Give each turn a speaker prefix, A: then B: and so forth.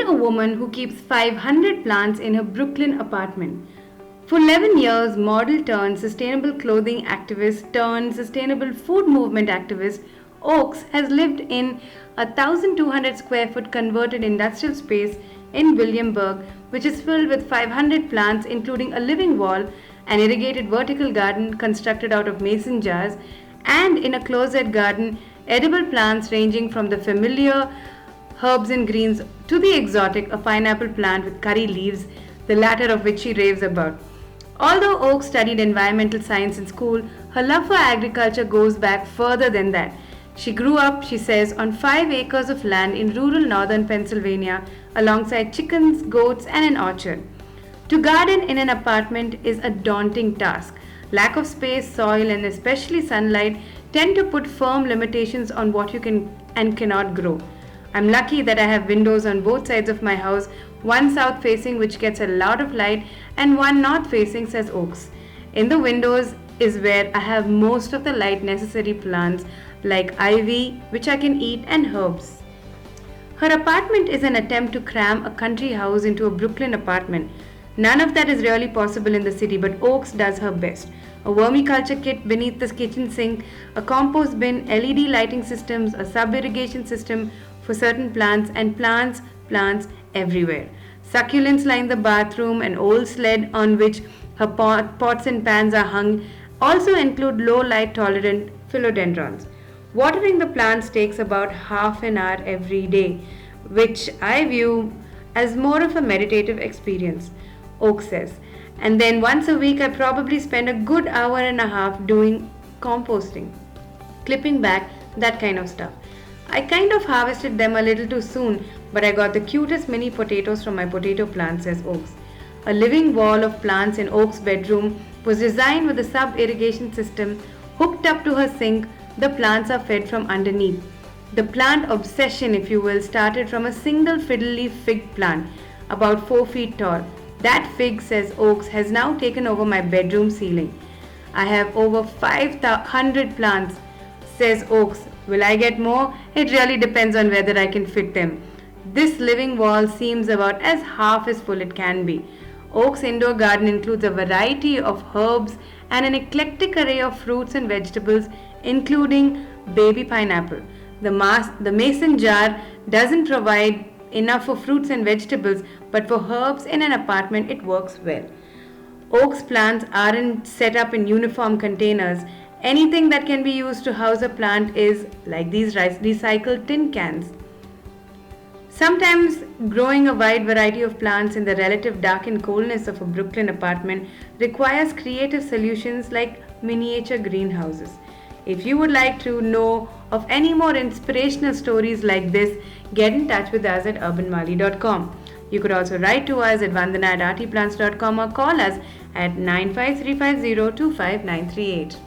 A: Meet a woman who keeps 500 plants in her Brooklyn apartment. For 11 years, model turned sustainable clothing activist turned sustainable food movement activist, Oaks has lived in a 1,200 square foot converted industrial space in Williamsburg, which is filled with 500 plants, including a living wall, an irrigated vertical garden constructed out of mason jars, and in a closet garden, edible plants ranging from the familiar herbs and greens to the exotic, a pineapple plant with curry leaves, the latter of which she raves about. Although Oak studied environmental science in school, her love for agriculture goes back further than that. She grew up, she says, on 5 acres of land in rural northern Pennsylvania alongside chickens, goats, and an orchard. To garden in an apartment is a daunting task. Lack of space, soil, and especially sunlight tend to put firm limitations on what you can and cannot grow. I'm lucky that I have windows on both sides of my house, one south facing which gets a lot of light and one north facing, says Oaks. In the windows is where I have most of the light necessary plants like ivy, which I can eat, and herbs. Her apartment is an attempt to cram a country house into a Brooklyn apartment. None of that is really possible in the city, but Oaks does her best. A vermiculture kit beneath the kitchen sink, a compost bin, LED lighting systems, a sub-irrigation system for certain plants, and plants everywhere. Succulents line the bathroom, an old sled on which her pots and pans are hung also include low light tolerant philodendrons. Watering the plants takes about half an hour every day, which I view as more of a meditative experience, Oak says. And then once a week I probably spend a good hour and a half doing composting, clipping back, that kind of stuff. I kind of harvested them a little too soon, but I got the cutest mini potatoes from my potato plants, says Oaks. A living wall of plants in Oaks' bedroom was designed with a sub-irrigation system hooked up to her sink. The plants are fed from underneath. The plant obsession, if you will, started from a single fiddle leaf fig plant, about 4 feet tall. That fig, says Oaks, has now taken over my bedroom ceiling. I have over 500 plants, says Oaks. Will I get more? It really depends on whether I can fit them. This living wall seems about as half as full it can be. Oaks' indoor garden includes a variety of herbs and an eclectic array of fruits and vegetables, including baby pineapple. The mason jar doesn't provide enough for fruits and vegetables, but for herbs in an apartment it works well. Oaks plants aren't set up in uniform containers. Anything that can be used to house a plant is like these recycled tin cans. Sometimes growing a wide variety of plants in the relative dark and coldness of a Brooklyn apartment requires creative solutions like miniature greenhouses. If you would like to know of any more inspirational stories like this, get in touch with us at urbanmali.com. You could also write to us at vandana@artyplants.com or call us at 95350 25938.